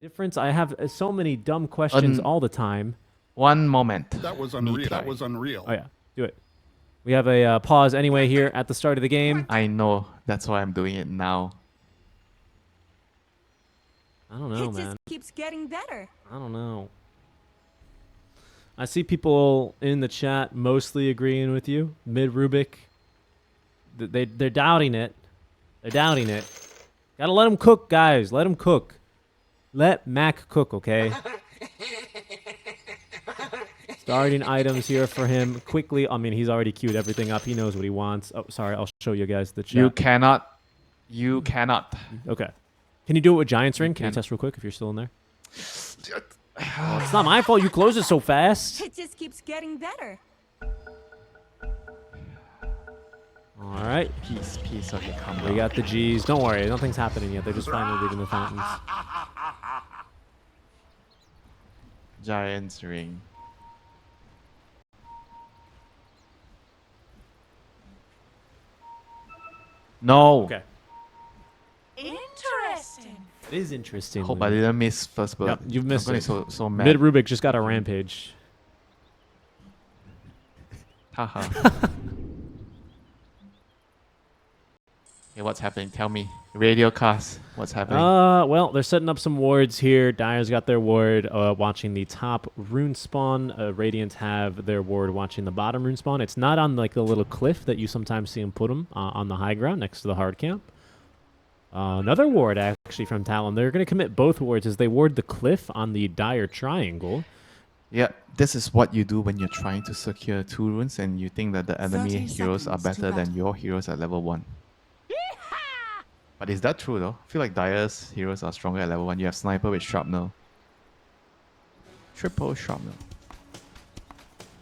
Difference? I have so many dumb questions all the time. One moment. That was unreal. That was unreal. Oh yeah, do it. We have a pause anyway here at the start of the game. I know. That's why I'm doing it now. I don't know, It man. just keeps getting better. I don't know. I see people in the chat mostly agreeing with you. Mid Rubik. They're doubting it. They're doubting it. Gotta let them cook, guys. Let them cook. Let Mac cook, okay? Starting items here for him quickly. I mean, he's already queued everything up. He knows what he wants. Oh, sorry. I'll show you guys the chat. You cannot. You cannot. Okay. Can you do it with Giant's Ring? Can you test real quick if you're still in there? Oh, it's not my fault you closed it so fast. It just keeps getting better. All right. Peace. Okay, calm down. We got the G's. Don't worry. Nothing's happening yet. They're just finally leaving the fountains. Giant's Ring. No. Okay. Interesting. It is interesting. Hope I didn't miss first bird. Yep, you've missed I'm it. so mad. Mid Rubik just got a rampage. Haha. Hey, what's happening? Tell me. Radio cast. What's happening? Well, they're setting up some wards here. Dyer's got their ward watching the top rune spawn. Radiant have their ward watching the bottom rune spawn. It's not on like the little cliff that you sometimes see them put them on the high ground next to the hard camp. Another ward actually from Talon. They're going to commit both wards as they ward the cliff on the Dire triangle. Yeah, this is what you do when you're trying to secure 2 runes and you think that the enemy 30 heroes are seconds to better than battle. your heroes at level 1. But is that true though? I feel like Dire's heroes are stronger at level 1. You have Sniper with Shrapnel. Triple Shrapnel.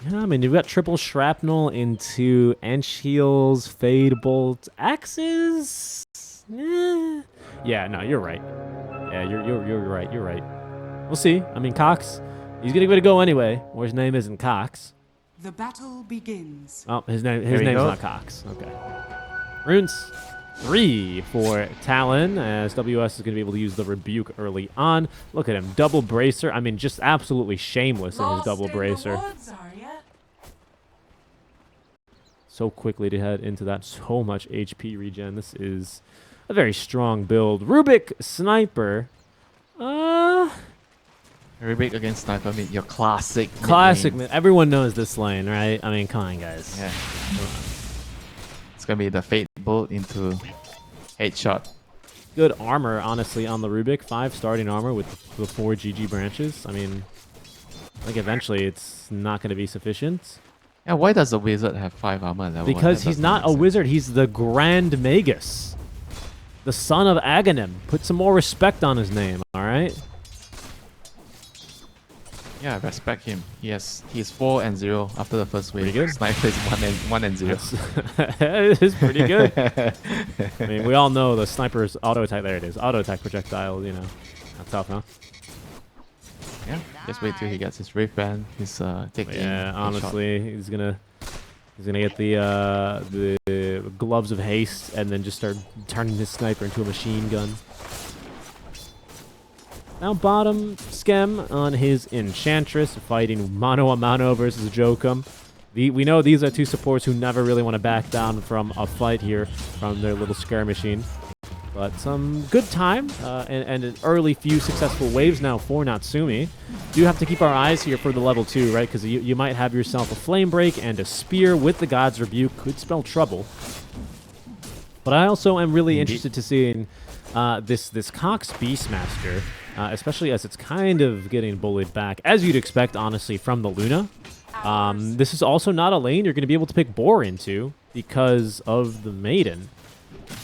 Yeah, I mean, you've got triple shrapnel into Ench Heals, Fade Bolt, Axes. Yeah, no, you're right. Yeah, you're right. You're right. We'll see. I mean, Cox, he's gonna give it a go anyway. Or his name isn't Cox. The battle begins. Oh, his name's go. not Cox. Okay. Runes 3 for Talon, as WS is going to be able to use the Rebuke early on. Look at him, double bracer. I mean, just absolutely shameless in his double bracer. So quickly to head into that, so much HP regen. This is a very strong build. Rubik Sniper. Rubik against Sniper mid, your classic Classic. mid lane. Everyone knows this lane, right? I mean, come on, guys. Yeah. It's gonna be the Fate Bolt into headshot. Good armor, honestly, on the Rubik. 5 starting armor with the 4 GG branches. I mean, I think eventually it's not going to be sufficient. Yeah, why does the wizard have 5 armor at level 1? Because That he's doesn't not make a sense. wizard. He's the Grand Magus. The son of Aghanim. Put some more respect on his name, all right? Yeah, respect him. He's 4-0 after the first wave. Pretty good. Sniper is 1-0. It is pretty good. I mean, we all know the sniper's auto attack. There it is. Auto attack projectile, you know. That's tough, huh? Yeah, just wait till he gets his Wraith Band. He's taking. Yeah, a shot. honestly, he's gonna get the gloves of haste and then just start turning his sniper into a machine gun. Now bottom Skem on his Enchantress, fighting mano a mano versus Jokum. We know these are 2 supports who never really want to back down from a fight here from their little scare machine. But some good time and an early few successful waves now for Natsumi. Do have to keep our eyes here for the level 2, right? Because you might have yourself a Flame Break and a Spear with the God's Rebuke. Could spell trouble. But I also am really interested to seeing this Cox Beastmaster, especially as it's kind of getting bullied back, as you'd expect, honestly, from the Luna. This is also not a lane you're going to be able to pick Boar into because of the Maiden.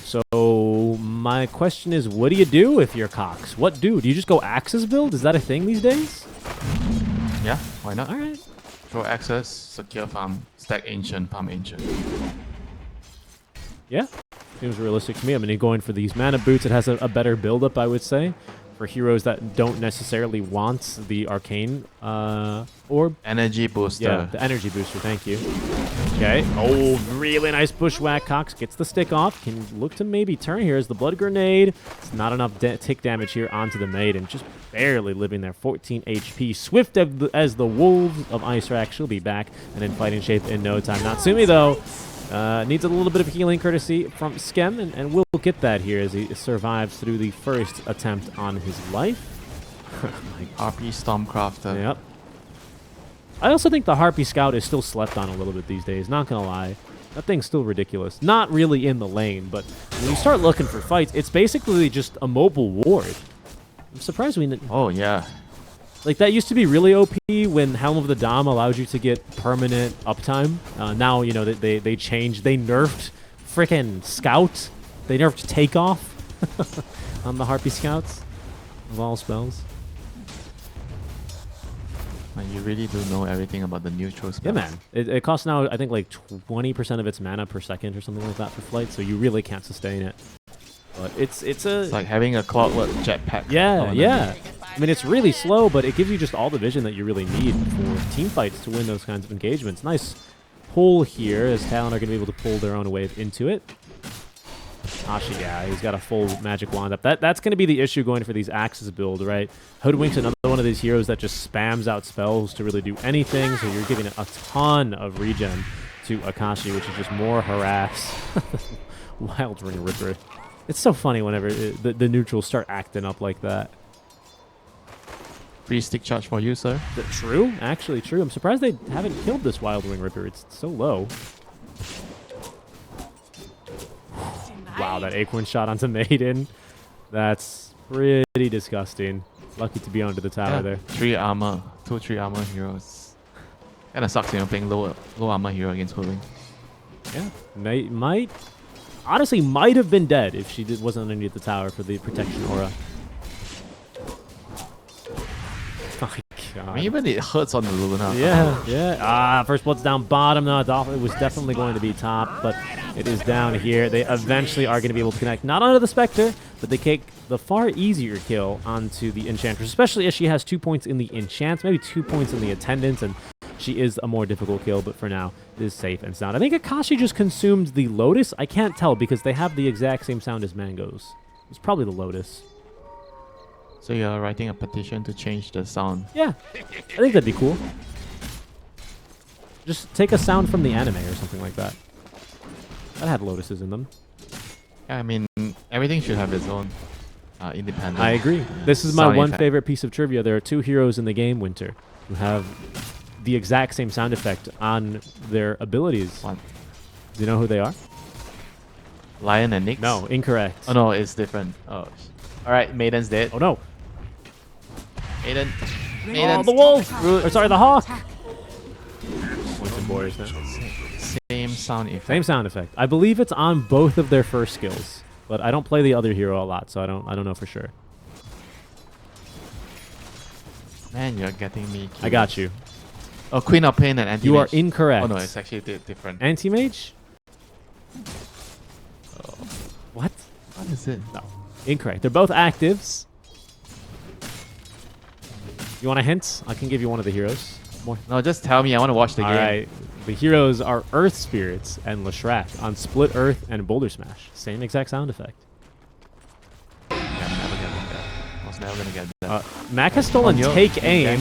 So my question is, what do you do if you're Cox? What do? Do you just go Axis build? Is that a thing these days? Yeah, why not? All right. Throw access, secure farm, stack ancient, farm ancient. Yeah, seems realistic to me. I mean, going for these mana boots, it has a better build-up, I would say. for heroes that don't necessarily want the arcane orb. Energy booster. Yeah, the energy booster, thank you. Okay. Oh, really nice bushwhack. Cox gets the stick off. Can look to maybe turn here as the blood grenade. It's not enough tick damage here onto the maiden. Just barely living there. 14 HP. Swift as the wolves of Ice Rack. She'll be back and in fighting shape in no time. Natsumi, though, needs a little bit of healing courtesy from Skem, and we'll get that here as he survives through the first attempt on his life. RP Stormcrafter. Yep. I also think the Harpy Scout is still slept on a little bit these days, not gonna lie. That thing's still ridiculous. Not really in the lane, but when you start looking for fights, it's basically just a mobile ward. I'm surprised we didn't... Oh, yeah. Like, that used to be really OP when Helm of the Dom allowed you to get permanent uptime. Now, you know, they changed. They nerfed frickin' Scout. They nerfed Takeoff on the Harpy Scouts of all spells. Man, you really do know everything about the neutral spells. Yeah, man. It costs now, I think, like 20% of its mana per second or something like that for flight, so you really can't sustain it. But it's like having a clockwork jetpack. Yeah, yeah. I mean, it's really slow, but it gives you just all the vision that you really need for team fights to win those kinds of engagements. Nice pull here as Talon are going to be able to pull their own wave into it. Ashi, yeah, he's got a full magic wand up. That's going to be the issue going for these Axes build, right? Hoodwink's another one of these heroes that just spams out spells to really do anything, so you're giving a ton of regen to Akashi, which is just more harass. Wild Ring Ripper. It's so funny whenever the neutrals start acting up like that. Free stick charge for you, sir. True? Actually true. I'm surprised they haven't killed this Wild Ring Ripper. It's so low. Wow, that Acorn shot onto Maiden. That's pretty disgusting. Lucky to be under the tower there. 3 armor. 3 armor heroes. Kinda sucks, you know, playing low armor hero against Hoodwink. Yeah. Might honestly might have been dead if she wasn't underneath the tower for the protection aura. Oh my god. I mean, even it hurts on the Luna. Yeah, yeah. First blood's down bottom. No, it was definitely going to be top, but it is down here. They eventually are going to be able to connect, not onto the Spectre, but they take the far easier kill onto the Enchantress, especially as she has 2 points in the Enchants, maybe 2 points in the Attendance, and she is a more difficult kill, but for now, it is safe and sound. I think Akashi just consumed the Lotus. I can't tell because they have the exact same sound as Mangoes. It's probably the Lotus. So you're writing a petition to change the sound? Yeah, I think that'd be cool. Just take a sound from the anime or something like that. That had lotuses in them. Yeah, I mean, everything should have its own independent. I agree. This is my sound one effect. favorite piece of trivia. There are 2 heroes in the game, Winter, who have the exact same sound effect on their abilities. What? Do you know who they are? Lion and Nyx? No, incorrect. Oh no, it's different. Oh. Alright, Maiden's dead. Oh no. Maiden. Oh, Maiden. the wolf! Or sorry, the hawk! Points Warriors now. Same sound effect. Same sound effect. I believe it's on both of their first skills, but I don't play the other hero a lot, so I don't know for sure. Man, you're getting me. I got you. Oh, Queen of Pain and Anti-Mage. You are incorrect. Oh no, it's actually different. Anti-Mage? What? What is it? No. Incorrect. They're both actives. You want a hint? I can give you one of the heroes. More. No, just tell me. I want to watch the game. Alright. The heroes are Earth Spirits and Leshrac on Split Earth and Boulder Smash. Same exact sound effect. Yeah, I'm never getting that. I was never gonna get that. Mac has stolen yo. Take Aim.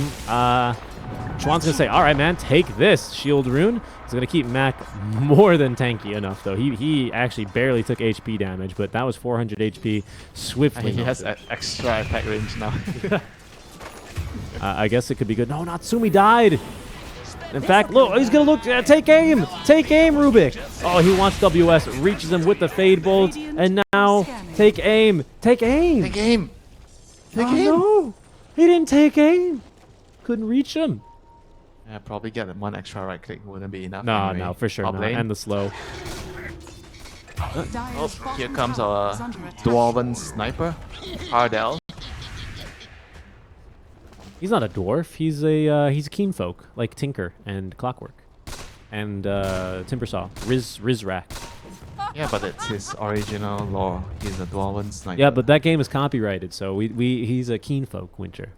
Chuan's gonna say, alright man, take this. Shield Rune. It's gonna keep Mac more than tanky enough though. He actually barely took HP damage, but that was 400 HP swiftly. He has extra attack range now. I guess it could be good. No, Natsumi died. In fact, look, he's going to look. Take aim. Take aim, Rubik. Oh, he wants WS. Reaches him with the Fade Bolt. And now, take aim. Take aim. Take aim. Take aim. No. He didn't take aim. Couldn't reach him. Yeah, probably get 1 extra right click wouldn't be enough. No, anyway. no, for sure Top not. lane. And the slow. Oh, here comes our Dwarven Sniper, Hardell. He's not a dwarf. He's a keen folk, like Tinker and Clockwork. And Timbersaw. Rizrak. Yeah, but it's his original lore. He's a dwarven sniper. Yeah, but that game is copyrighted, so he's a keen folk, Winter.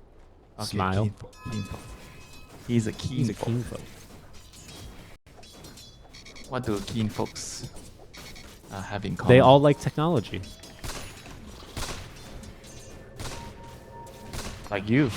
Okay, Smile. Keen folk. He's a keen He's a folk. keen folk. What do keen folks have in common? They all like technology. like you.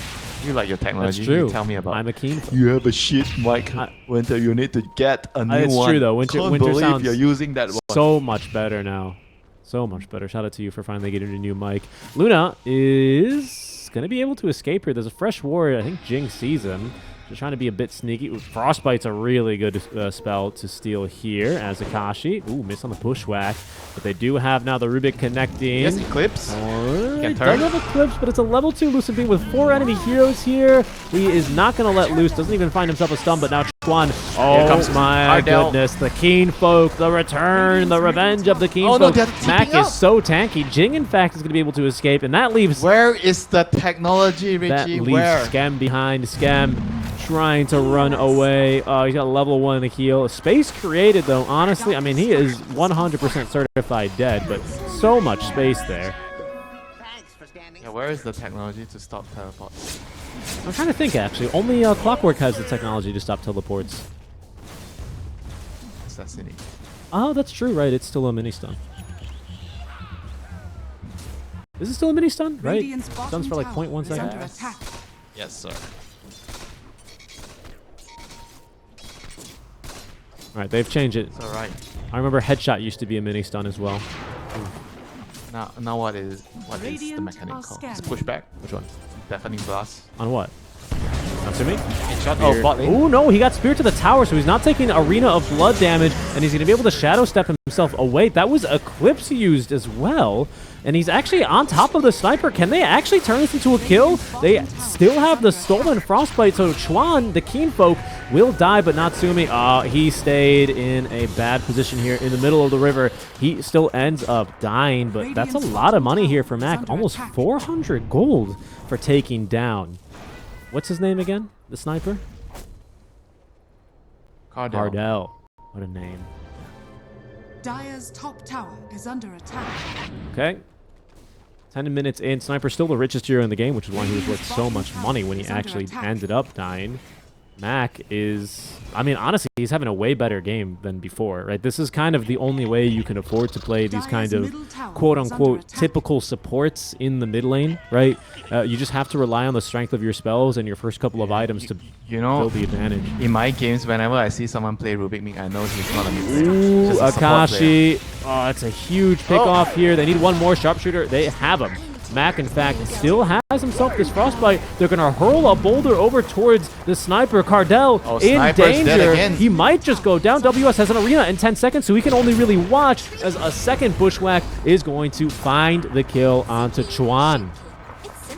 You like your technology. That's true. You tell me about. I'm a keen folk. You have a shit mic, Winter. You need to get a new It's one. true, though. Winter believe sounds you're using that one. So much better now. So much better. Shout out to you for finally getting a new mic. Luna is going to be able to escape here. There's a fresh ward. I think Jing sees him. Just trying to be a bit sneaky. Frostbite's a really good spell to steal here as Akashi. Ooh, miss on the bushwhack. But they do have now the Rubik connecting. Yes, Eclipse. He turn. does have Eclipse, but it's a level 2 Lucent Beam with 4 enemy heroes here. He is not going to let loose. Doesn't even find himself a stun, but now Chuan. Oh, comes my Ardell. goodness. The Keen Folk, the return, the revenge of the Keen Folk. no, they're Mac teaming is up. so tanky. Jing, in fact, is going to be able to escape, and that leaves Where is the technology, that Richie? leaves Where? Scam behind. Scam trying to run away. Oh, he's got level 1 in the heal. Space created, though, honestly. I mean, he is 100% certified dead, but so much space there. Yeah, where is the technology to stop teleports? I'm trying to think, actually. Only Clockwork has the technology to stop teleports. Assassinate. Oh, that's true, right? It's still a mini stun. Is it still a mini stun? Right? Radiant's bottom Stuns for like tower 0.1 is under seconds. attack. Yes, sir. Alright, they've changed it. It's alright. I remember Headshot used to be a mini stun as well. Now what is the Radiant mechanic are called? It's scanning. pushback. Which one? Deafening blast. On what? Natsumi? Headshot. Oh, bot lane. oh no, he got speared to the tower, so he's not taking Arena of Blood damage, and he's going to be able to shadow step himself away. That was Eclipse used as well, and he's actually on top of the sniper. Can they actually turn this into a kill? They still have the stolen Frostbite, so Chuan, the Keen Folk, will die, but Natsumi, he stayed in a bad position here in the middle of the river. He still ends up dying, but that's a lot of money here for Mac. Almost 400 gold for taking down. What's his name again? The sniper? Cardell. What a name. Dire's top tower is under attack. Okay. 10 minutes in. Sniper's still the richest hero in the game, which is why he was worth so much money when he actually ended up dying. Mac is... I mean, honestly, he's having a way better game than before, right? This is kind of the only way you can afford to play these kind of quote-unquote typical supports in the mid lane, right? You just have to rely on the strength of your spells and your first couple of items to build the advantage. In my games, whenever I see someone play Rubik Mig, I know he's not a mid Ooh, laner. Just a support player. Akashi. Oh, it's a huge pick-off here. They need one more sharpshooter. They have him. Mac, in fact, still has himself this Frostbite. They're going to hurl a boulder over towards the sniper. Cardell in Sniper's dead danger. again. He might just go down. WS has an arena in 10 seconds, so we can only really watch as a second bushwhack is going to find the kill onto Chuan.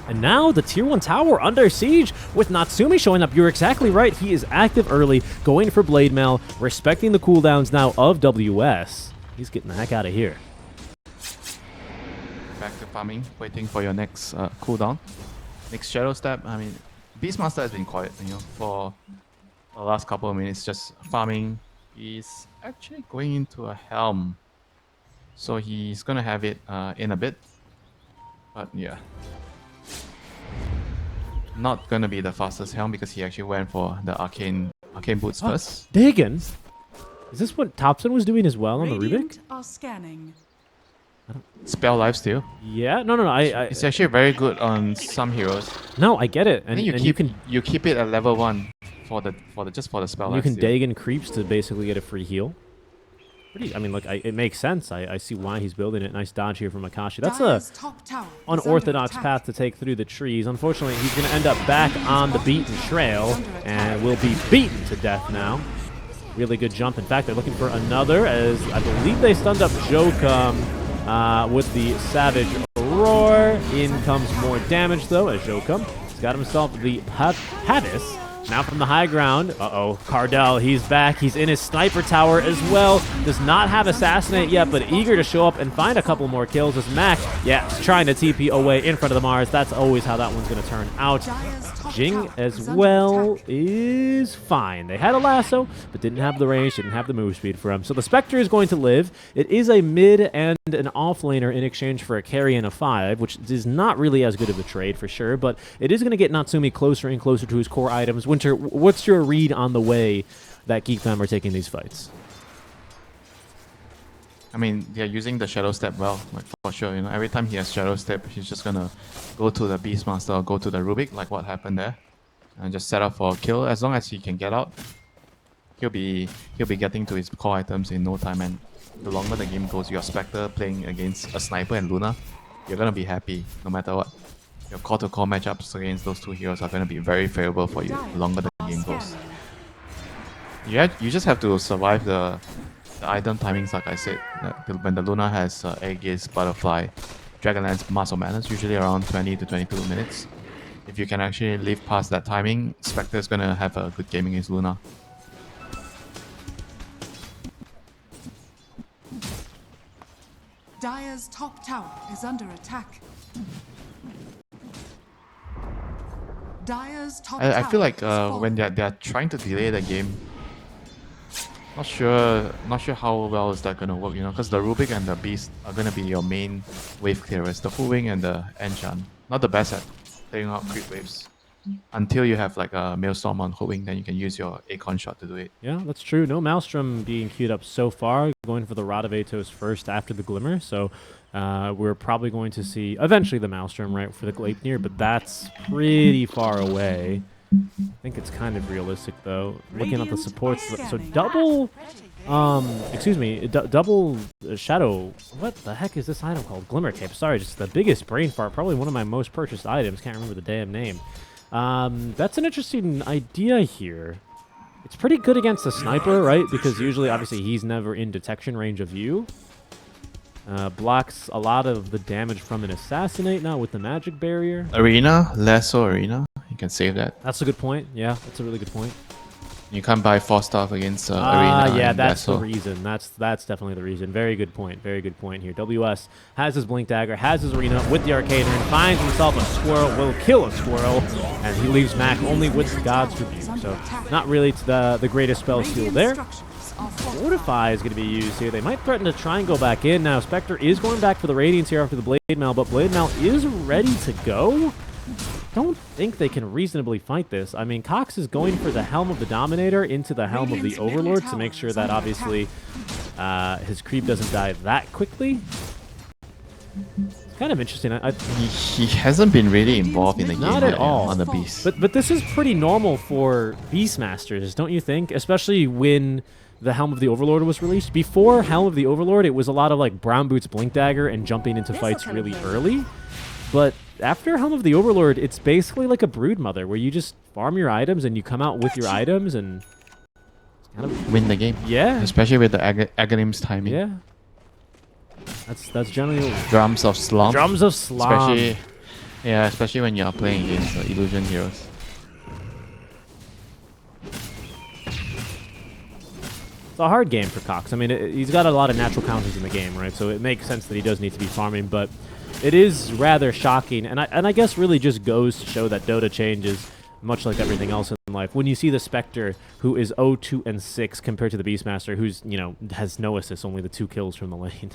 And now the tier 1 tower under siege with Natsumi showing up. You're exactly right. He is active early, going for Blade Mail, respecting the cooldowns now of WS. He's getting the heck out of here. Back to farming, waiting for your next cooldown. Next shadow step. I mean, Beastmaster has been quiet, for the last couple of minutes, just farming. He's actually going into a helm, so he's gonna have it in a bit. But yeah, not gonna be the fastest helm because he actually went for the arcane boots first. Dagon? Is this what Thompson was doing as well on the Rubik? Radiant are scanning. Spell lifesteal. Yeah, no. It's actually very good on some heroes. No, I get it, I and, think and you keep it at level 1 for the spell. you can lifesteal. Dagon creeps to basically get a free heal. I mean, look, it makes sense. I see why he's building it. Nice dodge here from Akashi. That's Dire's a top tower is unorthodox under attack. path to take through the trees. Unfortunately, he's going to end up back on the beaten trail and will be beaten to death now. Really good jump. In fact, they're looking for another, as I believe they stunned up Jokum with the Savage Roar. In comes more damage, though, as Jokum has got himself the Pavis Now from the high ground. Uh-oh. Cardell, he's back. He's in his sniper tower as well. Does not have Assassinate yet, but eager to show up and find a couple more kills as Mac, yeah, is trying to TP away in front of the Mars. That's always how that one's going to turn out. Jing as well is fine. They had a lasso, but didn't have the range, didn't have the move speed for him. So the Spectre is going to live. It is a mid and an offlaner in exchange for a carry and a 5, which is not really as good of a trade for sure, but it is going to get Natsumi closer and closer to his core items. Winter, what's your read on the way that Geek Fam are taking these fights? I mean, they're using the Shadow Step well, like for sure. You know, every time he has Shadow Step, he's just gonna go to the Beastmaster or go to the Rubik, like what happened there, and just set up for a kill. As long as he can get out, he'll be getting to his core items in no time. And the longer the game goes, your Spectre playing against a Sniper and Luna, you're gonna be happy no matter what. Your core-to-core matchups against those two heroes are gonna be very favorable for you the longer the game goes. You just have to survive the item timings, like I said. When the Luna has Aegis, Butterfly, Dragonlance, Mass of Madness, usually around 20 to 22 minutes. If you can actually live past that timing, Spectre is gonna have a good game against Luna. Dire's top tower is under attack. Dire's top I tower feel like is falling. when they're trying to delay the game, not sure how well is that gonna work, you know, because the Rubik and the Beast are gonna be your main wave clearers. The Fu Wing and the Enchant, not the best at clearing out creep waves. Until you have like a Maelstrom on Fu Wing, then you can use your Acorn shot to do it. Yeah, that's true. No Maelstrom being queued up so far. Going for the Rod of Atos first after the Glimmer. So we're probably going to see eventually the Maelstrom right for the Gleipnir, but that's pretty far away. I think it's kind of realistic though. Looking at the supports, so double, double shadow. What the heck is this item called? Glimmer Cape. Sorry, just the biggest brain fart. Probably one of my most purchased items. Can't remember the damn name. That's an interesting idea here. It's pretty good against the sniper, right? Because usually, obviously, he's never in detection range of you. Blocks a lot of the damage from an assassinate now with the magic barrier. Arena, less so Arena. You can save that. That's a good point. Yeah, that's a really good point. You can't buy 4 stuff against Arena. Yeah, and that's the Lasso. reason. That's definitely the reason. Very good point. Very good point here. WS has his Blink Dagger, has his Arena with the Arcade Ring, finds himself a squirrel, will kill a squirrel, and he leaves Mac only with God's Rebuke. So not really the greatest spell skill there. Fortify is going to be used here. They might threaten to try and go back in. Now, Spectre is going back for the Radiance here after the Blade Mail, but Blade Mail is ready to go. Don't think they can reasonably fight this. I mean, Cox is going for the Helm of the Dominator into the Helm of the Overlord to make sure that obviously his creep doesn't die that quickly. It's kind of interesting. He hasn't been really involved in the game Not at all. on the Beast. But this is pretty normal for Beastmasters, don't you think? Especially when the Helm of the Overlord was released. Before Helm of the Overlord, it was a lot of like Brown Boots Blink Dagger and jumping into fights really early. But after Helm of the Overlord, it's basically like a Broodmother where you just farm your items and you come out with your items and kind of Win the game. Yeah. Especially with the Aghanim's timing. Yeah. That's generally Drums of Slump. Drums of Slump. Especially when you're playing against Illusion Heroes. It's a hard game for Cox. I mean, he's got a lot of natural counters in the game, right? So it makes sense that he does need to be farming, but it is rather shocking, and I guess really just goes to show that Dota changes, much like everything else in life. When you see the Spectre, who is 0-2 and 6 compared to the Beastmaster, who's, you know, has no assists, only the 2 kills from the lane.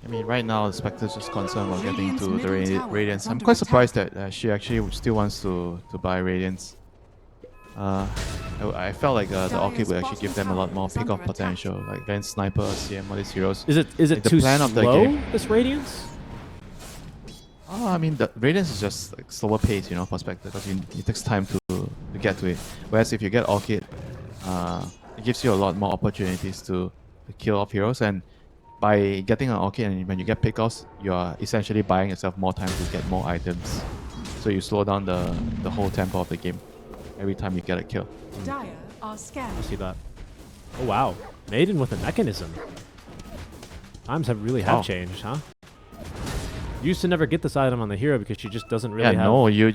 I mean, right now, the Spectre's just concerned about getting to the Radiance. I'm quite surprised that she actually still wants to buy Radiance. I felt like the Orchid would actually give them a lot more pick-off potential, like against Sniper, CM, all these heroes. Is it like too slow, this Radiance? Oh, I mean, the Radiance is just like slower pace, you know, for Spectre, because it takes time to get to it. Whereas if you get Orchid, it gives you a lot more opportunities to kill off heroes, and by getting an Orchid and when you get pick-offs, you are essentially buying yourself more time to get more items. So you slow down the whole tempo of the game every time you get a kill. Dire are scanned. I see that. Oh, wow. Maiden with a mechanism. Times really have changed, huh? You used to never get this item on the hero because she just doesn't really have... no, you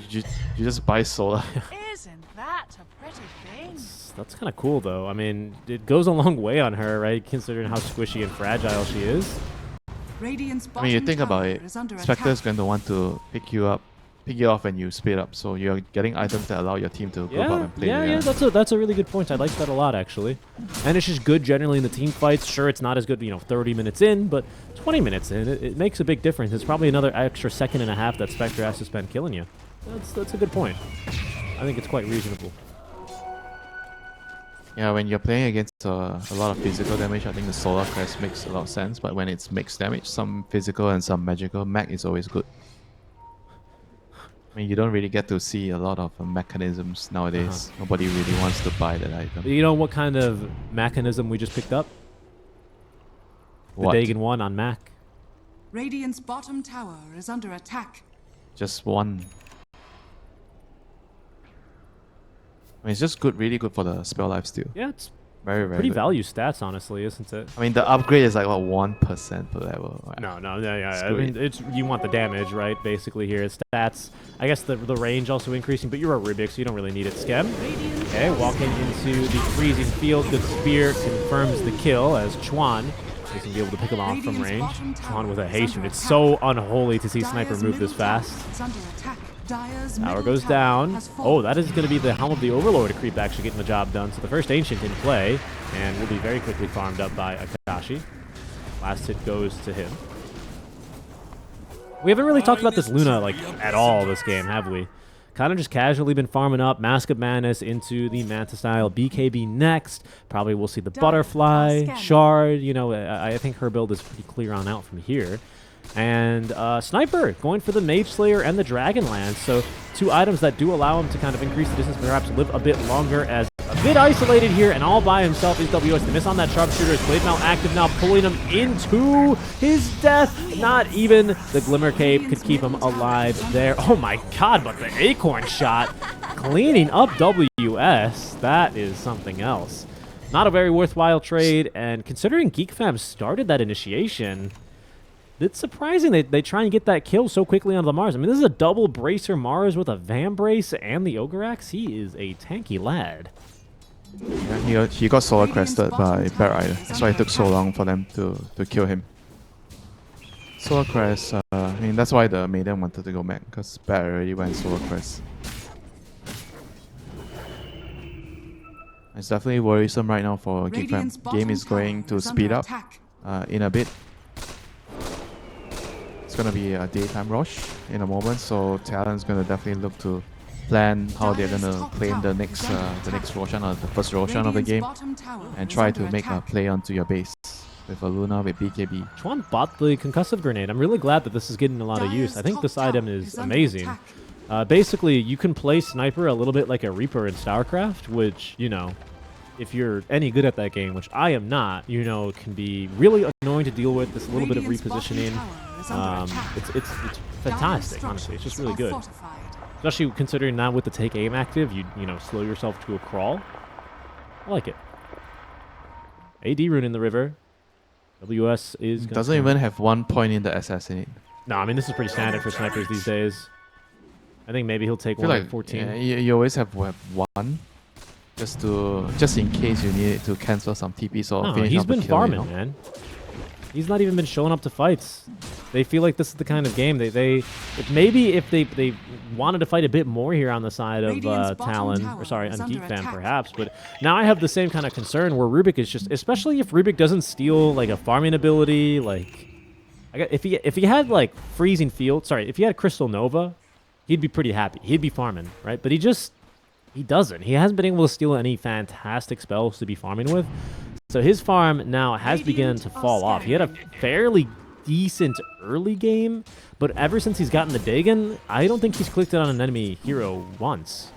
just buy solar. Isn't that a pretty thing? That's kind of cool, though. I mean, it goes a long way on her, right? Considering how squishy and fragile she is. Radiant's I mean, you bottom think about tower it. is under Spectre's attack. going to want to pick you off when you speed up. So you're getting items that allow your team to group up and play together. That's a really good point. I like that a lot, actually. And it's just good generally in the team fights. Sure, it's not as good, 30 minutes in, but 20 minutes in, it makes a big difference. It's probably another extra second and a half that Spectre has to spend killing you. That's a good point. I think it's quite reasonable. Yeah, when you're playing against a lot of physical damage, I think the Solar Crest makes a lot of sense. But when it's mixed damage, some physical and some magical, Mag is always good. I mean, you don't really get to see a lot of mechanisms nowadays. Nobody really wants to buy that item. You know what kind of mechanism we just picked up? What? The Dagon 1 on Mac. Radiant's bottom tower is under attack. Just one. I mean, it's just good, really good for the spell lifesteal. Yeah, it's Very, very pretty good. value stats, honestly, isn't it? I mean, the upgrade is like, what, 1% per level? Right? No, yeah. I Screw mean, it. you want the damage, right? Basically here, stats. I guess the range also increasing, but you're a Rubik, so you don't really need it. Skem. Okay, walking into the freezing field. Good spear confirms the kill as Chuan doesn't be able to pick him off from range. Chuan with a haste. It's so unholy to see Sniper move this fast. Tower goes down. Oh, that is going to be the Helm of the Overlord creep actually getting the job done. So the first Ancient in play, and will be very quickly farmed up by Akashi. Last hit goes to him. We haven't really talked about this Luna like at all this game, have we? Kind of just casually been farming up. Mask of Madness into the Manta style. BKB next. Probably we'll see the Butterfly, Shard. I think her build is pretty clear on out from here. And Sniper going for the Mage Slayer and the Dragonlance. So two items that do allow him to kind of increase the distance, perhaps live a bit longer, as a bit isolated here and all by himself is WS. The miss on that Sharpshooter is Blade Mail active now, pulling him into his death. Not even the Glimmer Cape could keep him alive there. Oh my god, but the Acorn shot cleaning up WS. That is something else. Not a very worthwhile trade, and considering Geek Fam started that initiation, it's surprising they try and get that kill so quickly on the Mars. I mean, this is a double Bracer Mars with a Vam Brace and the Ogre Axe. He is a tanky lad. Yeah, he got Solar Crested by Bad Rider. That's why it took so long for them to kill him. Solar Crest, I mean, that's why the Maiden wanted to go back, because Bad already went Solar Crest. It's definitely worrisome right now for Geek Fam. Game is going to speed up in a bit. It's going to be a daytime rush in a moment, so Talon's going to definitely look to plan how they're going to claim the next Roshan, or the first Roshan of the game, and try to make a play onto your base with a Luna with BKB. Chuan bought the Concussive Grenade. I'm really glad that this is getting a lot of use. I think this item is amazing. Basically, you can play Sniper a little bit like a Reaper in StarCraft, which, if you're any good at that game, which I am not, can be really annoying to deal with. This little bit of repositioning. It's fantastic, honestly. It's just really good. Especially considering now with the take aim active, you slow yourself to a crawl. I like it. AD rune in the river. WS is doesn't even have 1 point in the assassinate. No, I mean this is pretty standard for snipers these days. I think maybe he'll take one at 14. Yeah, you always have one, just in case you need it to cancel some TPs or finish he's up the been kill, farming, man. He's not even been showing up to fights. They feel like this is the kind of game maybe if they wanted to fight a bit more here on the side of Talon, or sorry, on Geek Fam perhaps. But now I have the same kind of concern where Rubik is just, especially if Rubik doesn't steal like a farming ability, like if he had like Freezing Field, sorry, if he had Crystal Nova, he'd be pretty happy. He'd be farming, right? But he doesn't. He hasn't been able to steal any fantastic spells to be farming with. So his farm now has begun to fall off. He had a fairly decent early game, but ever since he's gotten the Dagon, I don't think he's clicked it on an enemy hero once.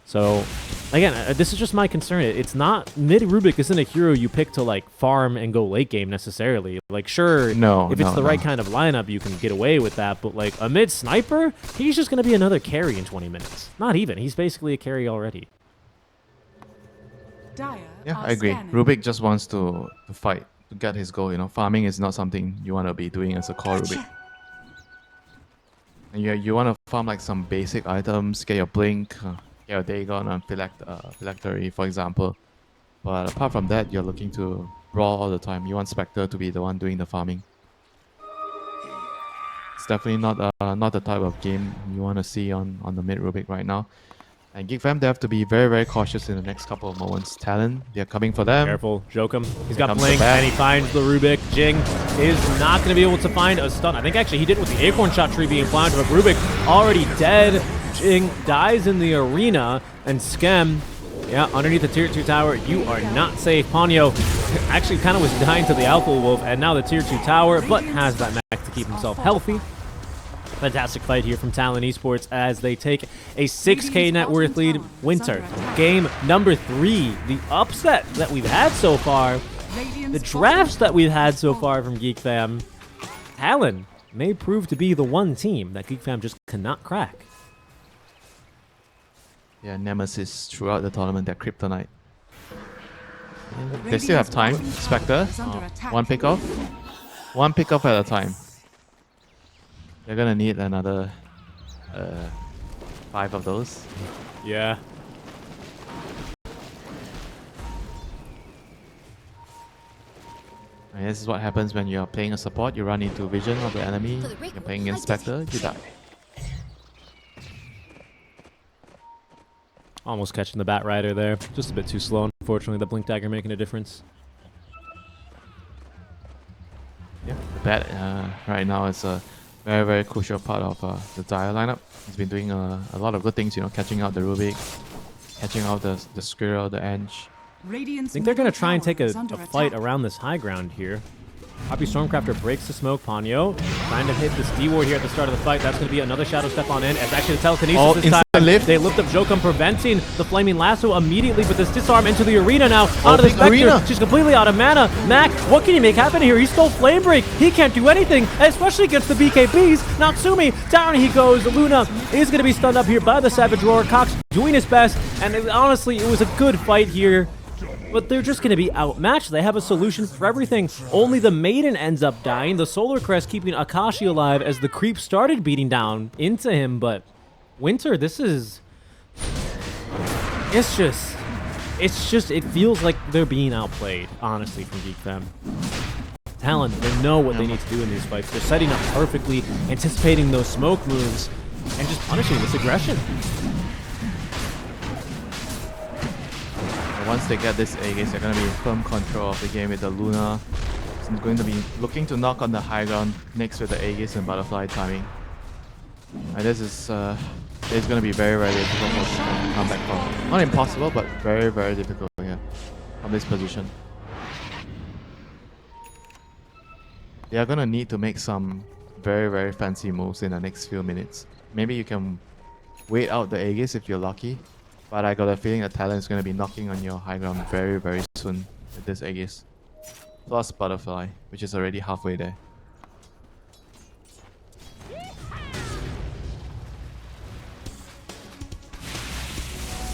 So, again, this is just my concern. It's not... Mid-Rubik isn't a hero you pick to, like, farm and go late game necessarily. Like, sure, if it's the right kind of lineup, you can get away with that, but, like, a mid-sniper, he's just going to be another carry in 20 minutes. Not even. He's basically a carry already. Yeah, I agree. Rubik just wants to fight. get his goal. You know, farming is not something you want to be doing as a core Rubik. And you want to farm like some basic items, get your blink, get your Dagon and phylactery, for example. But apart from that, you're looking to brawl all the time. You want Spectre to be the one doing the farming. It's definitely not the type of game you want to see on the mid Rubik right now. And Geek Fam, they have to be very, very cautious in the next couple of moments. Talon, they're coming for them. Careful, Jokum. He's got comes Blink, the back. and he finds the Rubik. Jing is not going to be able to find a stun. I think actually he did with the Acorn Shot tree being planted, but Rubik already dead. Jing dies in the arena, and Skem, yeah, underneath the tier 2 tower, you are not safe. Ponyo actually kind of was dying to the Alpha Wolf, and now the tier 2 tower, but has that mech to keep himself healthy. Fantastic fight here from Talon Esports as they take a 6k net worth lead. Winter, game number 3. The upset that we've had so far, the drafts that we've had so far from Geek Fam. Talon may prove to be the one team that Geek Fam just cannot crack. Yeah, Nemesis throughout the tournament, they're Kryptonite. They still have time. Spectre, one pick off. One pick off at a time. They're gonna need another 5 of those. Yeah. And this is what happens when you're playing a support. You run into vision of the enemy. You're playing against Spectre, you die. Almost catching the Bat Rider there. Just a bit too slow, unfortunately. The Blink Dagger making a difference. Yeah, the Bat right now is a very, very crucial part of the Dire lineup. He's been doing a lot of good things, you know, catching out the Rubik, catching out the Squirrel, the Eng. I think they're going to try and take a fight around this high ground here. Happy Stormcrafter breaks the smoke. Ponyo trying to hit this D-Ward here at the start of the fight. That's going to be another Shadow Step on in. It's actually the Telekinesis this time. Lift. They lift up Jokum, preventing the Flaming Lasso immediately, but this disarm into the arena now. Oh, Onto the big Spectre. arena. She's completely out of mana. Mac, what can he make happen here? He stole Flame Break. He can't do anything, especially against the BKBs. Natsumi, down he goes. Luna is going to be stunned up here by the Savage Roar. Cox doing his best, and honestly, it was a good fight here. But they're just going to be outmatched. They have a solution for everything. Only the Maiden ends up dying. The Solar Crest keeping Akashi alive as the creep started beating down into him. But Winter, this is... It's just, it feels like they're being outplayed, honestly, from Geek Fam. Talon, they know what they need to do in these fights. They're setting up perfectly, anticipating those smoke moves, and just punishing this aggression. Once they get this Aegis, they're going to be in firm control of the game with the Luna. So going to be looking to knock on the high ground next with the Aegis and Butterfly timing. And this is it's going to be very, very difficult for them to come back from. Not impossible, but very, very difficult here from this position. They are going to need to make some very, very fancy moves in the next few minutes. Maybe you can wait out the Aegis if you're lucky. But I got a feeling that Talon is going to be knocking on your high ground very, very soon with this Aegis. Plus Butterfly, which is already halfway there.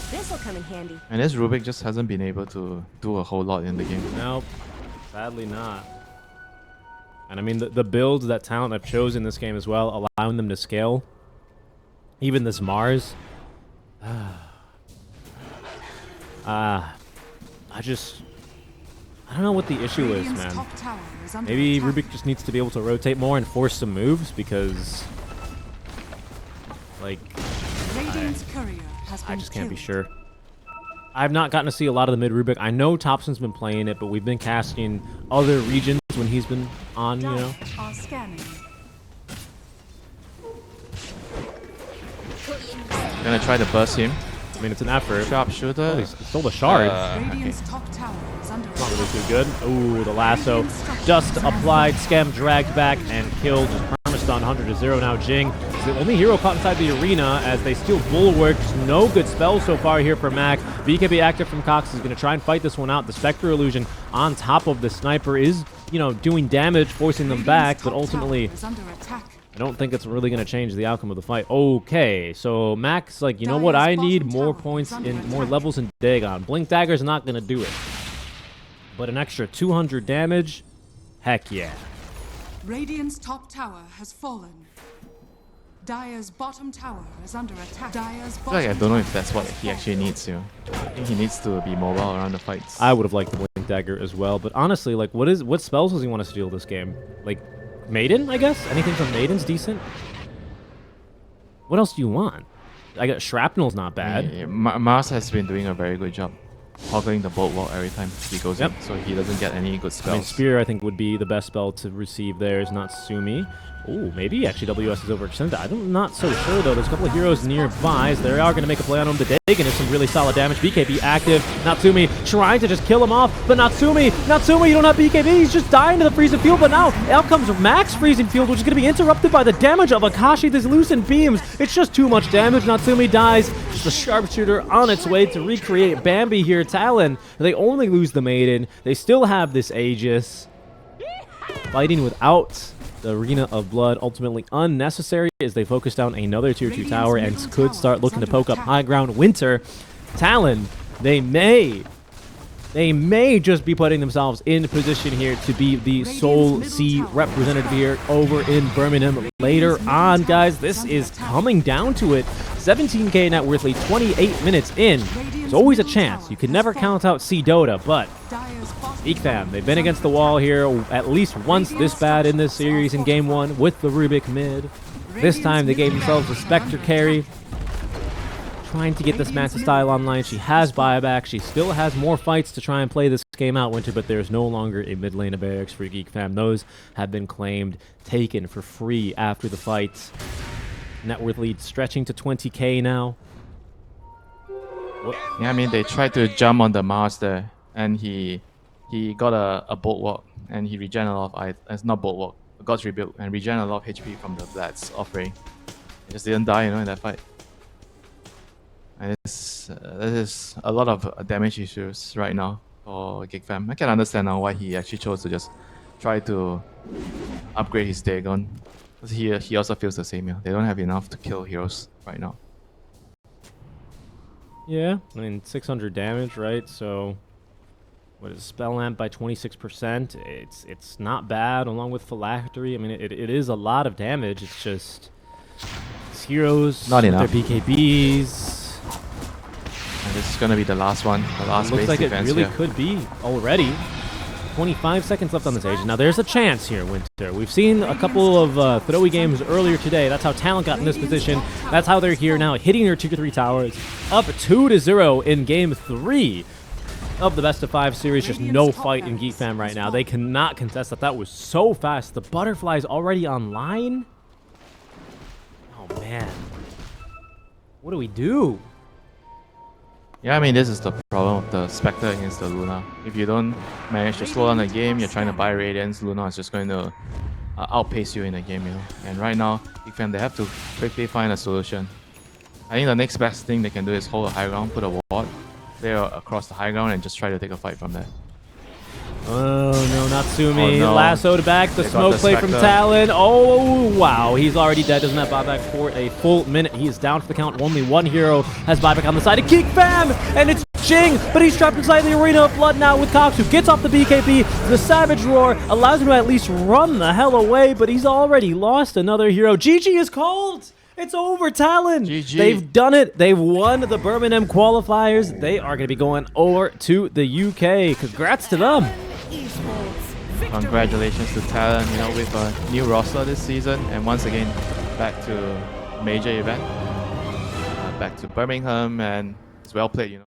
This'll come in handy. And this Rubik just hasn't been able to do a whole lot in the game. Nope, sadly not. And I mean, the builds that Talon have chosen in this game as well, allowing them to scale. Even this Mars. I don't know what the issue is, man. Maybe Rubik just needs to be able to rotate more and force some moves because, like, I just can't be sure. I've not gotten to see a lot of the mid Rubik. I know Thompson's been playing it, but we've been casting other regions when he's been on, you know. Gonna try to burst him. I mean, it's an effort. Sharpshooter. Oh, he stole the shard. Okay. Not really too good. Ooh, the lasso. Just applied. Scam dragged back and killed. Just permastun 100-0 now. Jing is the only hero caught inside the arena as they steal Bulwarks. No good spells so far here for Mac. BKB active from Cox is going to try and fight this one out. The Spectre Illusion on top of the Sniper is, you know, doing damage, forcing them back, but ultimately I don't think it's really going to change the outcome of the fight. Okay, so Mac's like, you know what? I need more points in more levels in Dagon. Blink Dagger's not going to do it. But an extra 200 damage, Heck yeah. Radiant's top tower has fallen. Dire's bottom tower is under attack. Dire's I feel like I bottom don't know if tower that's what has he actually fallen. needs, you know. I think he needs to be mobile around the fights. I would have liked the Blink Dagger as well, but honestly, like, what spells does he want to steal this game? Like, Maiden, I guess? Anything from Maiden's decent? What else do you want? I got Shrapnel's not bad. Yeah, Mars has been doing a very good job hogging the bolt wall every time he goes in, so he doesn't get any good spells. I mean, Spear, I think, would be the best spell to receive there. Is Natsumi. Ooh, maybe actually WS is overextended. I'm not so sure, though. There's a couple of heroes nearby. So they are going to make a play on him. The Dagon is some really solid damage. BKB active. Natsumi trying to just kill him off. But Natsumi, you don't have BKB. He's just dying to the freezing field. But now out comes Max freezing field, which is going to be interrupted by the damage of Akashi. This Lucent beams. It's just too much damage. Natsumi dies. Just a sharpshooter on its way to recreate Bambi here. Talon, they only lose the Maiden. They still have this Aegis. Fighting without the Arena of Blood, ultimately unnecessary as they focus down another tier 2 tower and could start looking to poke up high ground. Winter, Talon, they may just be putting themselves in position here to be the sole C representative here over in Birmingham later on, guys. This is coming down to it. 17k net worthly, 28 minutes in. There's always a chance. You can never count out C Dota, but Geek fam, they've been against the wall here at least once this bad in this series in game 1 with the Rubik mid. This time they gave themselves a Spectre carry. Trying to get this Manta style online. She has buyback. She still has more fights to try and play this game out, Winter, but there's no longer a mid lane of barracks for Geek fam. Those have been claimed, taken for free after the fights. Net worth lead stretching to 20k now. Yeah, I mean, they tried to jump on the Mars there, and he got a bolt walk, and he regen a lot of it's not bolt walk, God's rebuild, and regen a lot of HP from the Vlad's offering. He just didn't die, you know, in that fight. And this is a lot of damage issues right now for Geek fam. I can understand now why he actually chose to just try to upgrade his Dagon. Because he also feels the same, yeah. They don't have enough to kill heroes right now. Yeah, I mean, 600 damage, right? So, what is Spell Lamp by 26%? It's not bad, along with Phylactery. I mean, it is a lot of damage. It's just these heroes, not enough. Their BKBs. And this is gonna be the last one, the last base Looks like it defense really here. could be already. 25 seconds left on this age. Now there's a chance here, Winter. We've seen a couple of throwy games earlier today. That's how Talon got in this position. That's how they're here now, hitting their 2-3 towers. Up 2-0 in game 3 of the best of 5 series. Just no fight in Geek fam right now. They cannot contest that. That was so fast. The butterfly's already online. Oh man, what do we do? Yeah, I mean, this is the problem of the Spectre against the Luna. If you don't manage to slow down the game, you're trying to buy Radiance, Luna is just going to outpace you in the game, you know. And right now, Geek fam, they have to quickly find a solution. I think the next best thing they can do is hold a high ground, put a ward there across the high ground, and just try to take a fight from there. Oh no, Natsumi. Oh, no. Lassoed back. The They got smoke the play from Spectre. Talon. Oh, wow. He's already dead. Doesn't have buyback for a full minute. He is down for the count. Only one hero has buyback on the side of Geek fam. And it's Jing, but he's trapped inside the Arena of Blood now with Cox, who gets off the BKB. The Savage Roar allows him to at least run the hell away, but he's already lost another hero. GG is called. It's over, Talon. GG. They've done it. They've won the Birmingham qualifiers. They are going to be going over to the UK. Congrats to them. Congratulations to Talon, you know, with a new roster this season, and once again back to major event, back to Birmingham, and it's well played, you know.